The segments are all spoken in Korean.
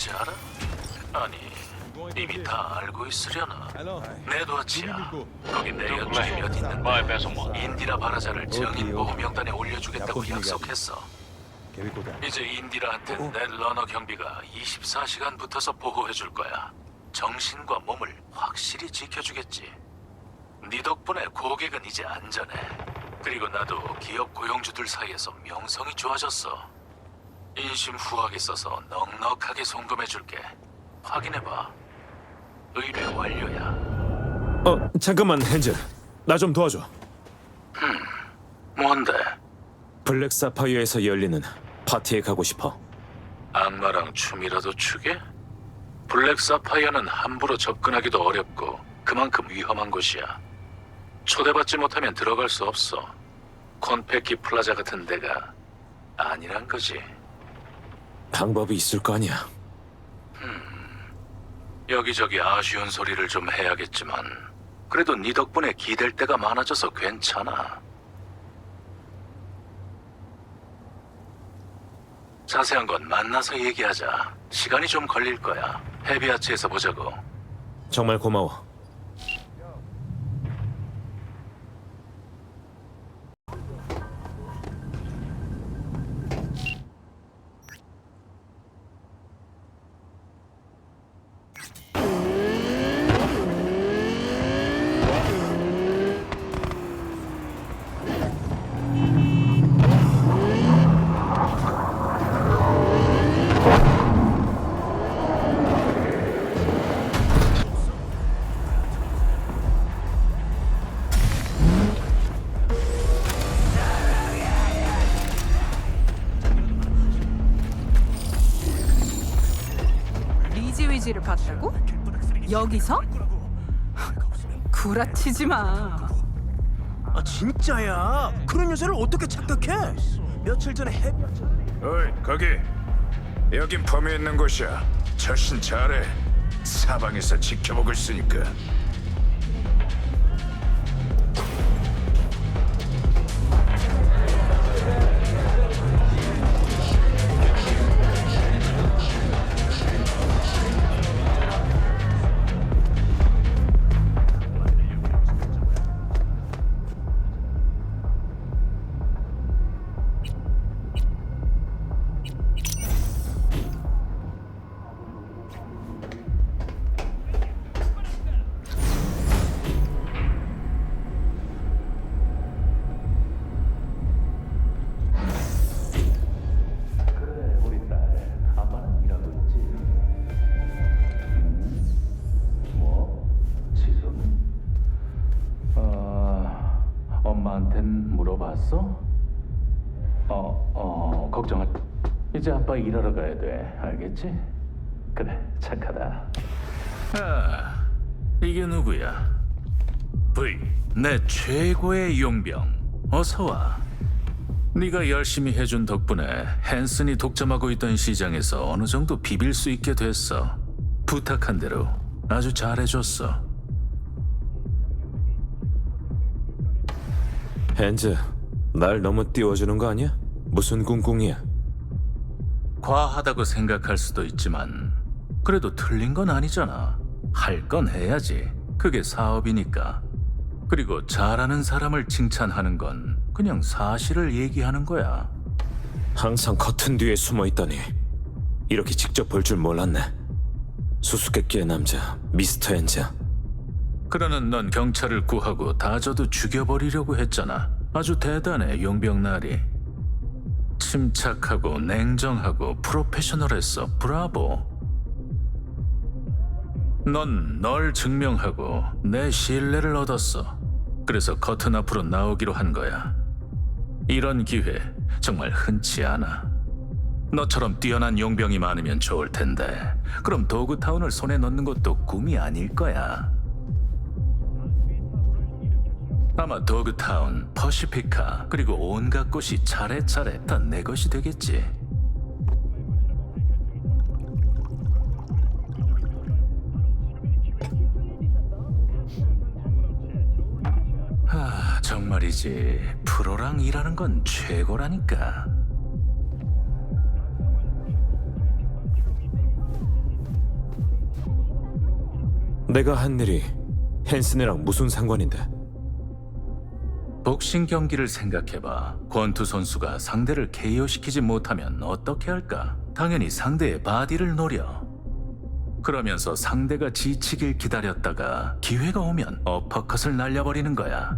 뭔지 알아? 아니, 이미 다 알고 있으려나? 내 도아치야. 거기 내 연주이 몇 있는데 인디라 바라자를 정인 보호명단에 올려주겠다고 약속했어. 이제 인디라한테 내 러너 경비가 24시간 붙어서 보호해줄 거야. 정신과 몸을 확실히 지켜주겠지. 네 덕분에 고객은 이제 안전해. 그리고 나도 기업 고용주들 사이에서 명성이 좋아졌어. 인심 후하게 써서 넉넉하게 송금해줄게. 확인해봐. 의뢰 완료야. 잠깐만, 헨즈. 나 좀 도와줘. 뭔데? 블랙 사파이어에서 열리는 파티에 가고 싶어. 악마랑 춤이라도 추게? 블랙 사파이어는 함부로 접근하기도 어렵고 그만큼 위험한 곳이야. 초대받지 못하면 들어갈 수 없어. 콘페키 플라자 같은 데가 아니란 거지. 방법이 있을 거 아니야. 여기저기 아쉬운 소리를 좀 해야겠지만 그래도 네 덕분에 기댈 데가 많아져서 괜찮아. 자세한 건 만나서 얘기하자. 시간이 좀 걸릴 거야. 헤비아츠에서 보자고. 정말 고마워. 리지 위지를 봤다고? 여기서? 구라치지 마. 아 진짜야? 그런 여자를 어떻게 착각해? 며칠 전에 어이 거기 여긴 범위 있는 곳이야. 처신 잘해. 사방에서 지켜보고 있으니까. 엄마한텐 물어봤어? 걱정할. 이제 아빠 일하러 가야 돼. 알겠지? 그래, 착하다. 아, 이게 누구야? V, 내 최고의 용병. 어서 와. 네가 열심히 해준 덕분에 헨슨이 독점하고 있던 시장에서 어느 정도 비빌 수 있게 됐어. 부탁한 대로 아주 잘해줬어. 헨즈, 날 너무 띄워주는 거 아니야? 무슨 꿍꿍이야? 과하다고 생각할 수도 있지만 그래도 틀린 건 아니잖아. 할 건 해야지. 그게 사업이니까. 그리고 잘하는 사람을 칭찬하는 건 그냥 사실을 얘기하는 거야. 항상 커튼 뒤에 숨어 있더니 이렇게 직접 볼 줄 몰랐네. 수수께끼의 남자, 미스터 헨즈. 그러는 넌 경찰을 구하고 다져도 죽여버리려고 했잖아. 아주 대단해, 용병나리. 침착하고 냉정하고 프로페셔널했어. 브라보. 넌 널 증명하고 내 신뢰를 얻었어. 그래서 커튼 앞으로 나오기로 한 거야. 이런 기회 정말 흔치 않아. 너처럼 뛰어난 용병이 많으면 좋을 텐데 그럼 도그타운을 손에 넣는 것도 꿈이 아닐 거야. 아마 도그타운, 퍼시피카 그리고 온갖 곳이 차례차례 다 내 것이 되겠지. 정말이지. 프로랑 일하는 건 최고라니까. 내가 한 일이 헨슨이랑 무슨 상관인데? 복싱 경기를 생각해봐. 권투 선수가 상대를 KO시키지 못하면 어떻게 할까? 당연히 상대의 바디를 노려. 그러면서 상대가 지치길 기다렸다가 기회가 오면 어퍼컷을 날려버리는 거야.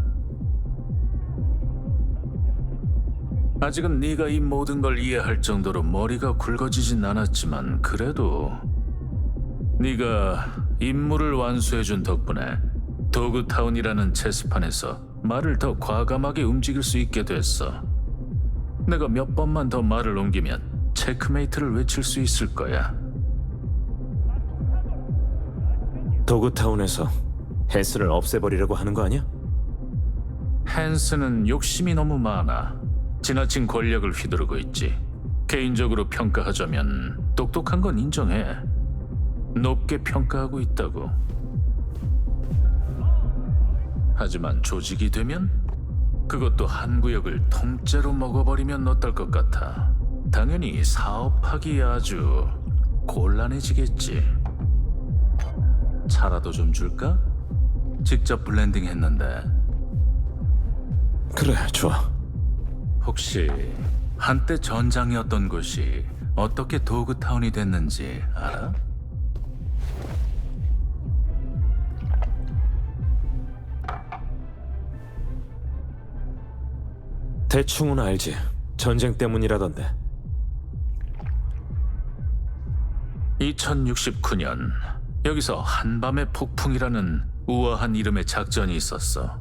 아직은 네가 이 모든 걸 이해할 정도로 머리가 굵어지진 않았지만 그래도 네가 임무를 완수해준 덕분에 도그타운이라는 체스판에서 말을 더 과감하게 움직일 수 있게 됐어. 내가 몇 번만 더 말을 옮기면 체크메이트를 외칠 수 있을 거야. 도그타운에서 헨슨을 없애버리려고 하는 거 아니야? 헨슨은 욕심이 너무 많아. 지나친 권력을 휘두르고 있지. 개인적으로 평가하자면 똑똑한 건 인정해. 높게 평가하고 있다고. 하지만 조직이 되면 그것도 한 구역을 통째로 먹어버리면 어떨 것 같아. 당연히 사업하기 아주 곤란해지겠지. 차라도 좀 줄까? 직접 블렌딩 했는데. 그래, 좋아. 혹시 한때 전장이었던 곳이 어떻게 도그타운이 됐는지 알아? 대충은 알지. 전쟁 때문이라던데. 2069년 여기서 한밤의 폭풍이라는 우아한 이름의 작전이 있었어.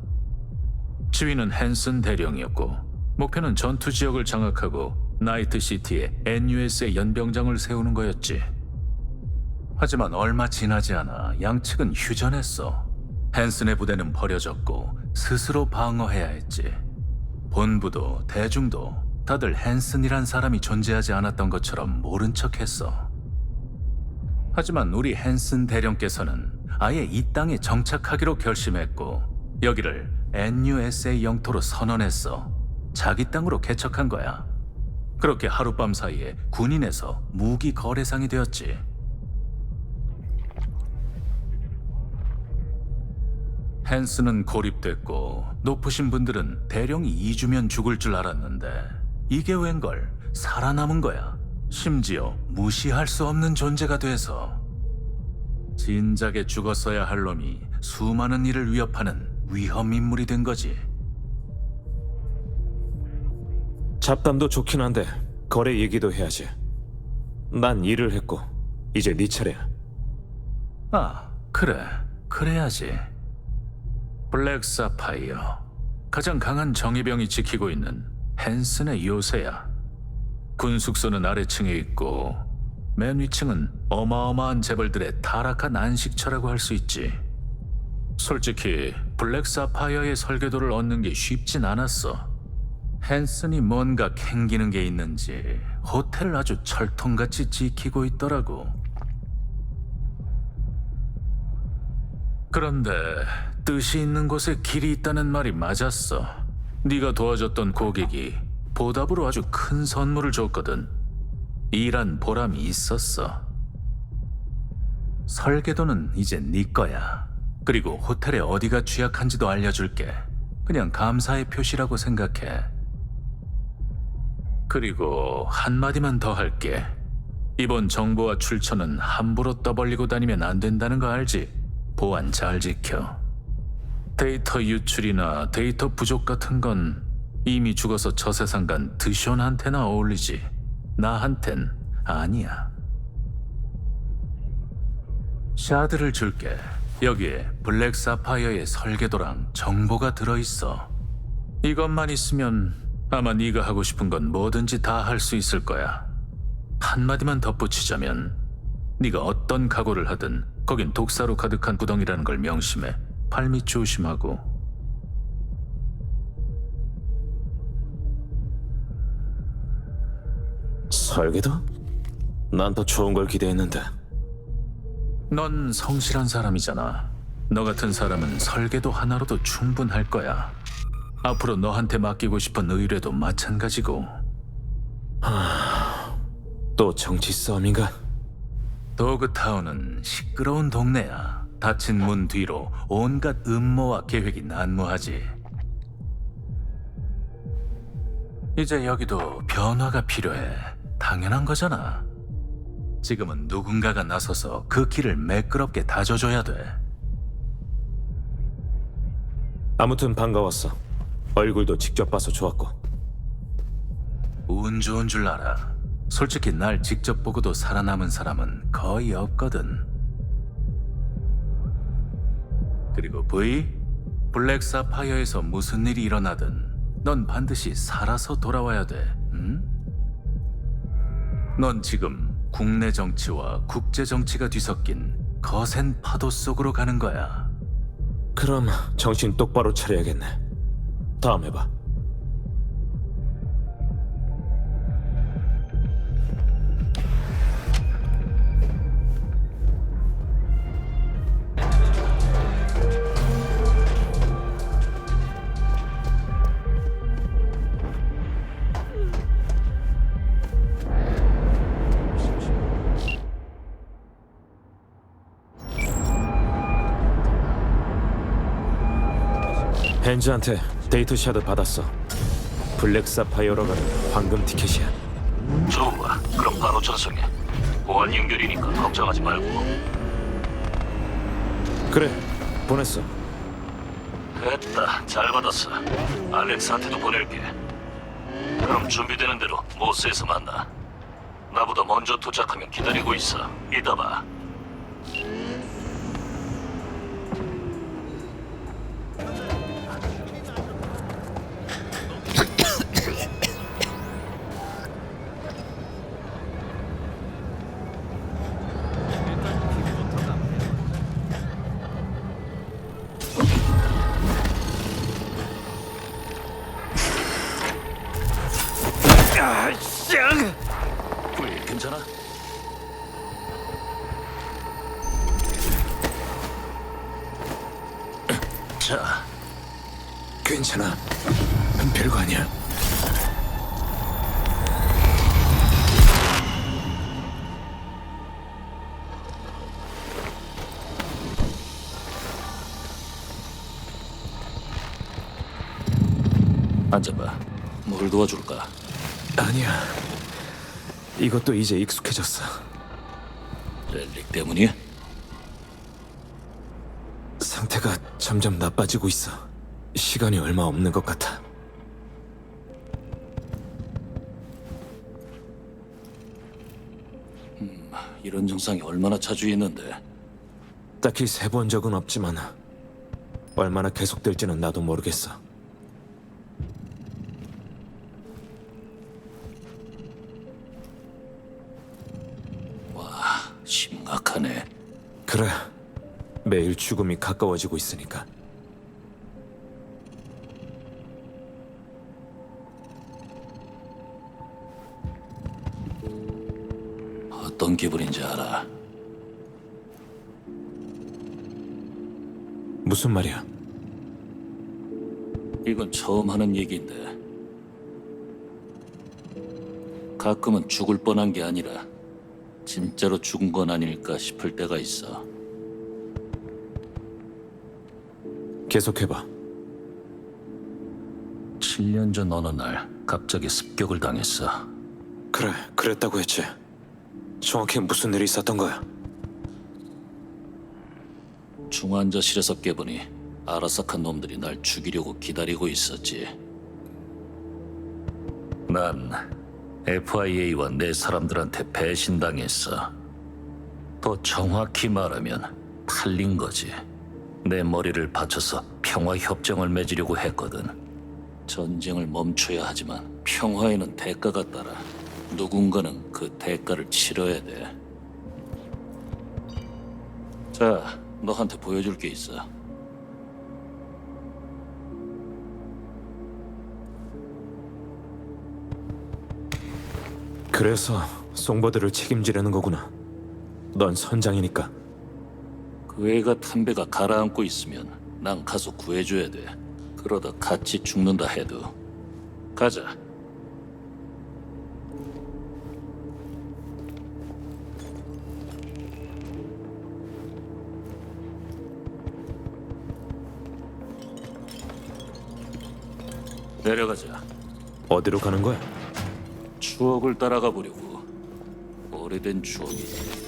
지휘는 헨슨 대령이었고 목표는 전투 지역을 장악하고 나이트시티에 NUS의 연병장을 세우는 거였지. 하지만 얼마 지나지 않아 양측은 휴전했어. 헨슨의 부대는 버려졌고 스스로 방어해야 했지. 본부도 대중도 다들 헨슨이란 사람이 존재하지 않았던 것처럼 모른 척했어. 하지만 우리 헨슨 대령께서는 아예 이 땅에 정착하기로 결심했고 여기를 NUS의 영토로 선언했어. 자기 땅으로 개척한 거야. 그렇게 하룻밤 사이에 군인에서 무기 거래상이 되었지. 헨슨은 고립됐고 높으신 분들은 대령이 2주면 죽을 줄 알았는데 이게 웬걸 살아남은 거야. 심지어 무시할 수 없는 존재가 돼서. 진작에 죽었어야 할 놈이 수많은 일을 위협하는 위험 인물이 된 거지. 잡담도 좋긴 한데 거래 얘기도 해야지. 난 일을 했고 이제 네 차례야. 아, 그래. 그래야지. 블랙 사파이어. 가장 강한 정예병이 지키고 있는 헨슨의 요새야. 군 숙소는 아래층에 있고 맨 위층은 어마어마한 재벌들의 타락한 안식처라고 할 수 있지. 솔직히 블랙 사파이어의 설계도를 얻는 게 쉽진 않았어. 헨슨이 뭔가 캥기는 게 있는지 호텔을 아주 철통같이 지키고 있더라고. 그런데 뜻이 있는 곳에 길이 있다는 말이 맞았어. 네가 도와줬던 고객이 보답으로 아주 큰 선물을 줬거든. 일한 보람이 있었어. 설계도는 이제 네 거야. 그리고 호텔에 어디가 취약한지도 알려줄게. 그냥 감사의 표시라고 생각해. 그리고 한마디만 더 할게. 이번 정보와 출처는 함부로 떠벌리고 다니면 안 된다는 거 알지? 보안 잘 지켜. 데이터 유출이나 데이터 부족 같은 건 이미 죽어서 저 세상 간 드숀한테나 어울리지. 나한텐 아니야. 샤드를 줄게. 여기에 블랙 사파이어의 설계도랑 정보가 들어있어. 이것만 있으면 아마 네가 하고 싶은 건 뭐든지 다 할 수 있을 거야. 한마디만 덧붙이자면 네가 어떤 각오를 하든 거긴 독사로 가득한 구덩이라는 걸 명심해. 발밑 조심하고. 설계도? 난 더 좋은 걸 기대했는데. 넌 성실한 사람이잖아. 너 같은 사람은 설계도 하나로도 충분할 거야. 앞으로 너한테 맡기고 싶은 의뢰도 마찬가지고. 또 정치 싸움인가? 도그타운은 시끄러운 동네야. 닫힌 문 뒤로 온갖 음모와 계획이 난무하지. 이제 여기도 변화가 필요해. 당연한 거잖아. 지금은 누군가가 나서서 그 길을 매끄럽게 다져줘야 돼. 아무튼 반가웠어. 얼굴도 직접 봐서 좋았고. 운 좋은 줄 알아. 솔직히 날 직접 보고도 살아남은 사람은 거의 없거든. 그리고 V, 블랙 사파이어에서 무슨 일이 일어나든 넌 반드시 살아서 돌아와야 돼. 응? 넌 지금 국내 정치와 국제 정치가 뒤섞인 거센 파도 속으로 가는 거야. 그럼 정신 똑바로 차려야겠네. 다음 해봐. 헨즈한테 데이트 샷을 받았어. 블랙 사파이어로 가는 황금 티켓이야. 좋아. 그럼 바로 전송해. 보안 연결이니까 걱정하지 말고. 그래, 보냈어. 됐다. 잘 받았어. 알렉스한테도 보낼게. 그럼 준비되는 대로 모스에서 만나. 나보다 먼저 도착하면 기다리고 있어. 이따 봐. 불 괜찮아? 자, 괜찮아. 별거 아니야. 앉아봐. 뭘 도와줄까? 아니야. 이것도 이제 익숙해졌어. 렐릭 때문이야? 상태가 점점 나빠지고 있어. 시간이 얼마 없는 것 같아. 이런 증상이 얼마나 자주 있는데? 딱히 세본 적은 없지만 얼마나 계속될지는 나도 모르겠어. 심각하네. 그래. 매일 죽음이 가까워지고 있으니까. 어떤 기분인지 알아? 무슨 말이야? 이건 처음 하는 얘기인데 가끔은 죽을 뻔한 게 아니라 진짜로 죽은 건 아닐까 싶을 때가 있어. 계속해봐. 7년 전 어느 날 갑자기 습격을 당했어. 그래, 그랬다고 했지. 정확히 무슨 일이 있었던 거야? 중환자실에서 깨보니 아라사카 놈들이 날 죽이려고 기다리고 있었지. 난 FIA와 내 사람들한테 배신당했어. 더 정확히 말하면 탈린 거지. 내 머리를 바쳐서 평화협정을 맺으려고 했거든. 전쟁을 멈춰야 하지만 평화에는 대가가 따라 누군가는 그 대가를 치러야 돼. 자, 너한테 보여줄 게 있어. 그래서 송버드를 책임지려는 거구나. 넌 선장이니까. 그 애가 담배가 가라앉고 있으면 난 가서 구해줘야 돼. 그러다 같이 죽는다 해도. 가자. 내려가자. 어디로 가는 거야? 추억을 따라가 보려고. 오래된 추억이지.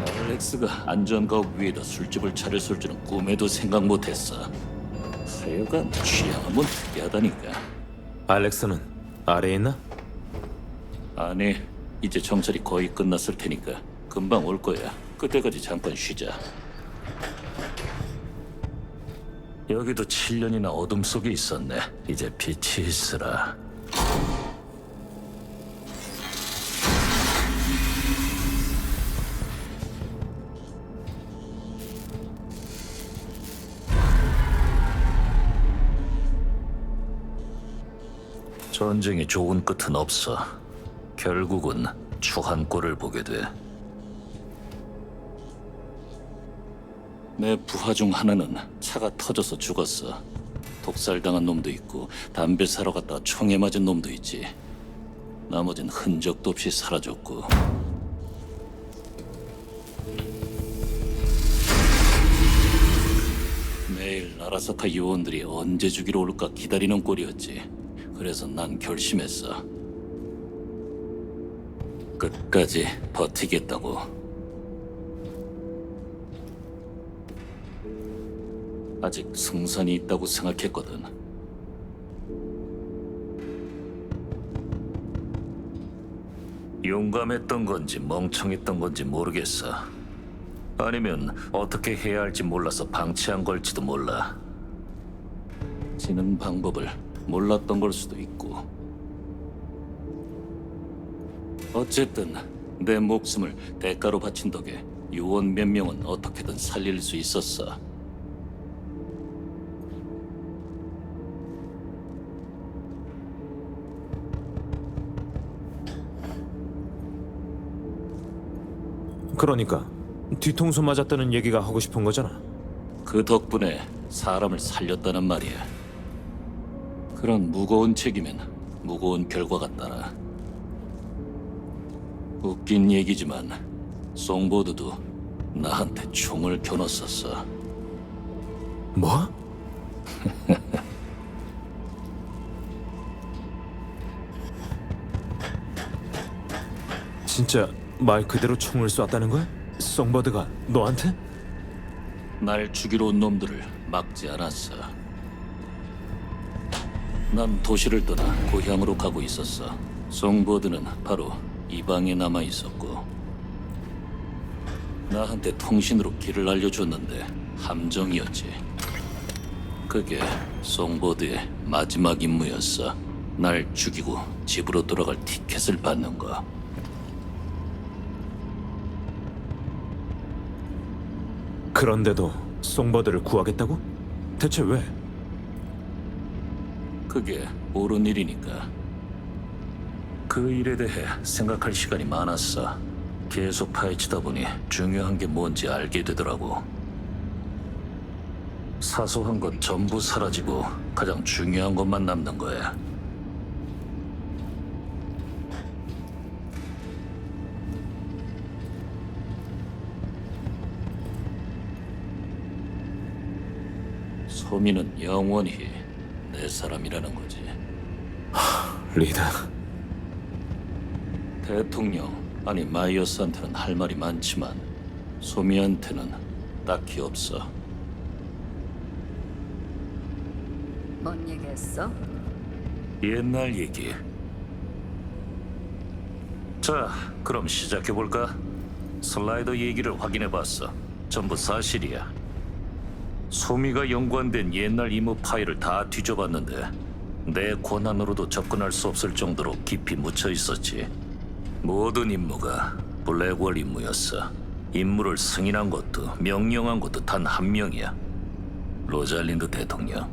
알렉스가 안전가옥 위에다 술집을 차렸을 줄은 꿈에도 생각 못했어. 하여간 취향은 특이하다니까. 알렉스는 아래에 있나? 아니, 이제 정찰이 거의 끝났을 테니까 금방 올 거야. 그때까지 잠깐 쉬자. 여기도 7년이나 어둠 속에 있었네. 이제 빛이 있으라. 전쟁의 좋은 끝은 없어. 결국은 추한 꼴을 보게 돼. 내 부하 중 하나는 차가 터져서 죽었어. 독살당한 놈도 있고 담배 사러 갔다가 총에 맞은 놈도 있지. 나머진 흔적도 없이 사라졌고. 매일 나라사카 요원들이 언제 죽이러 올까 기다리는 꼴이었지. 그래서 난 결심했어. 끝까지 버티겠다고. 아직 승산이 있다고 생각했거든. 용감했던 건지 멍청했던 건지 모르겠어. 아니면 어떻게 해야 할지 몰라서 방치한 걸지도 몰라. 지는 방법을 몰랐던 걸 수도 있고. 어쨌든 내 목숨을 대가로 바친 덕에 요원 몇 명은 어떻게든 살릴 수 있었어. 그러니까 뒤통수 맞았다는 얘기가 하고 싶은 거잖아. 그 덕분에 사람을 살렸다는 말이야. 그런 무거운 책임엔 무거운 결과가 따라. 웃긴 얘기지만 송보드도 나한테 총을 겨눴었어. 뭐? 진짜 말 그대로 총을 쐈다는 거야? 송버드가 너한테? 날 죽이러 온 놈들을 막지 않았어. 난 도시를 떠나 고향으로 가고 있었어. 송보드는 바로 이 방에 남아 있었고, 나한테 통신으로 길을 알려줬는데 함정이었지. 그게 송보드의 마지막 임무였어. 날 죽이고 집으로 돌아갈 티켓을 받는 거. 그런데도 송버드를 구하겠다고? 대체 왜? 그게 옳은 일이니까. 그 일에 대해 생각할 시간이 많았어. 계속 파헤치다 보니 중요한 게 뭔지 알게 되더라고. 사소한 건 전부 사라지고 가장 중요한 것만 남는 거야. 소민은 영원히 내 사람이라는 거지. 리드, 대통령, 아니 마이어스한테는 할 말이 많지만 소미한테는 딱히 없어. 뭔 얘기했어? 옛날 얘기. 자, 그럼 시작해볼까? 슬라이더 얘기를 확인해봤어. 전부 사실이야. 소미가 연관된 옛날 임무 파일을 다 뒤져봤는데 내 권한으로도 접근할 수 없을 정도로 깊이 묻혀 있었지. 모든 임무가 블랙월 임무였어. 임무를 승인한 것도 명령한 것도 단 한 명이야. 로잘린드 대통령.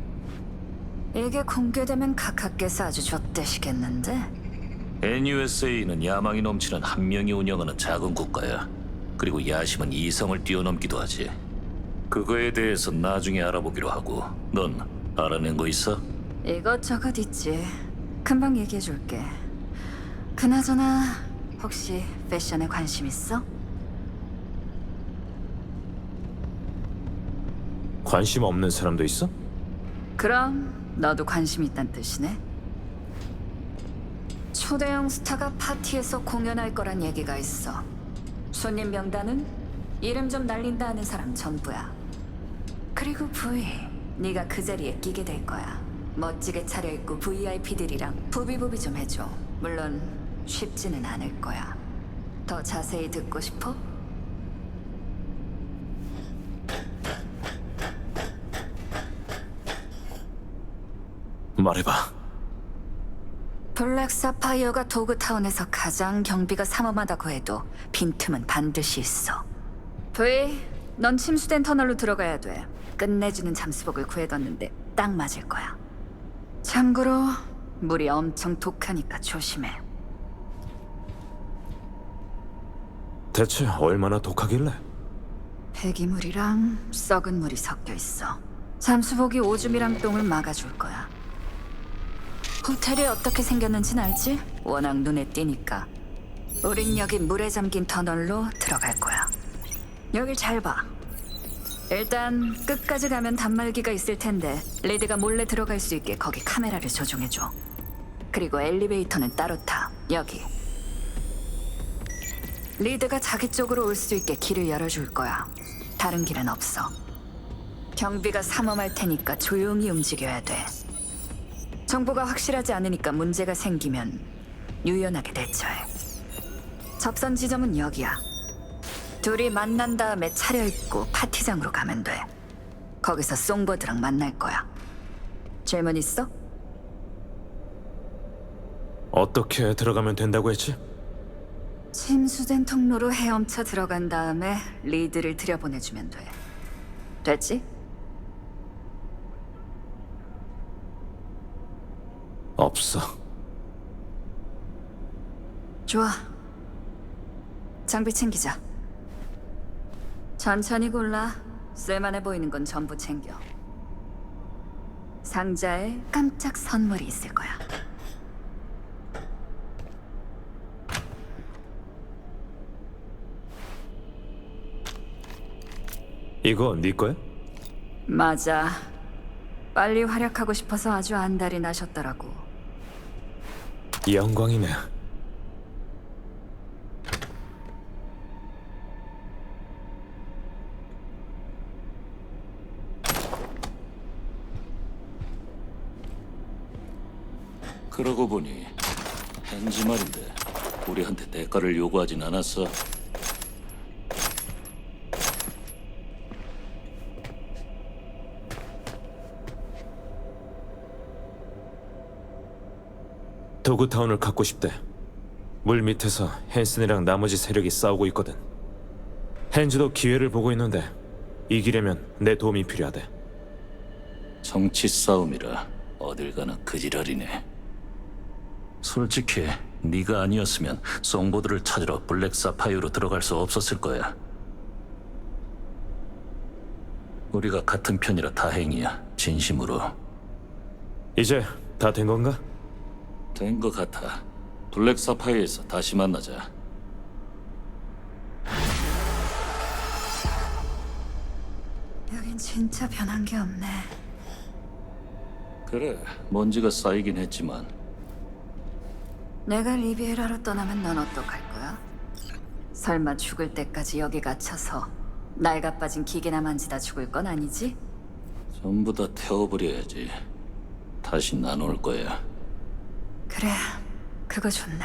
이게 공개되면 각하께서 아주 좆되시겠는데? NUSA는 야망이 넘치는 한 명이 운영하는 작은 국가야. 그리고 야심은 이성을 뛰어넘기도 하지. 그거에 대해서 나중에 알아보기로 하고. 넌 알아낸 거 있어? 이것저것 있지. 금방 얘기해줄게. 그나저나 혹시 패션에 관심 있어? 관심 없는 사람도 있어? 그럼 너도 관심 있단 뜻이네. 초대형 스타가 파티에서 공연할 거란 얘기가 있어. 손님 명단은 이름 좀 날린다 하는 사람 전부야. 그리고 V, 네가 그 자리에 끼게 될 거야. 멋지게 차려입고 VIP들이랑 부비부비 좀 해줘. 물론 쉽지는 않을 거야. 더 자세히 듣고 싶어? 말해봐. 블랙 사파이어가 도그타운에서 가장 경비가 삼엄하다고 해도 빈틈은 반드시 있어. V, 넌 침수된 터널로 들어가야 돼. 끝내주는 잠수복을 구해뒀는데 딱 맞을 거야. 참고로 물이 엄청 독하니까 조심해. 대체 얼마나 독하길래? 폐기물이랑 썩은 물이 섞여 있어. 잠수복이 오줌이랑 똥을 막아줄 거야. 호텔이 어떻게 생겼는진 알지? 워낙 눈에 띄니까. 우린 여기 물에 잠긴 터널로 들어갈 거야. 여길 잘 봐. 일단 끝까지 가면 단말기가 있을 텐데 리드가 몰래 들어갈 수 있게 거기 카메라를 조종해줘. 그리고 엘리베이터는 따로 타. 여기. 리드가 자기 쪽으로 올 수 있게 길을 열어줄 거야. 다른 길은 없어. 경비가 삼엄할 테니까 조용히 움직여야 돼. 정보가 확실하지 않으니까 문제가 생기면 유연하게 대처해. 접선 지점은 여기야. 둘이 만난 다음에 차려입고 파티장으로 가면 돼. 거기서 송버드랑 만날 거야. 질문 있어? 어떻게 들어가면 된다고 했지? 침수된 통로로 헤엄쳐 들어간 다음에 리드를 들여보내주면 돼. 됐지? 없어. 좋아. 장비 챙기자. 천천히 골라. 쓸만해 보이는 건 전부 챙겨. 상자에 깜짝 선물이 있을 거야. 이거 네 거야? 맞아. 빨리 활약하고 싶어서 아주 안달이 나셨더라고. 영광이네. 그러고 보니 헨지 말인데 우리한테 대가를 요구하진 않았어. 도그타운을 갖고 싶대. 물 밑에서 헨슨이랑 나머지 세력이 싸우고 있거든. 헨즈도 기회를 보고 있는데 이기려면 내 도움이 필요하대. 정치 싸움이라 어딜 가나 그 지랄이네. 솔직히 네가 아니었으면 송보드를 찾으러 블랙 사파이어로 들어갈 수 없었을 거야. 우리가 같은 편이라 다행이야. 진심으로. 이제 다 된 건가? 된 거 같아. 블랙 사파이어에서 다시 만나자. 여긴 진짜 변한 게 없네. 그래, 먼지가 쌓이긴 했지만 내가 리비에라로 떠나면 넌 어떡할 거야? 설마 죽을 때까지 여기 갇혀서 낡아 빠진 기계나 만지다 죽을 건 아니지? 전부 다 태워버려야지. 다시 안 올 거야. 그래, 그거 좋네.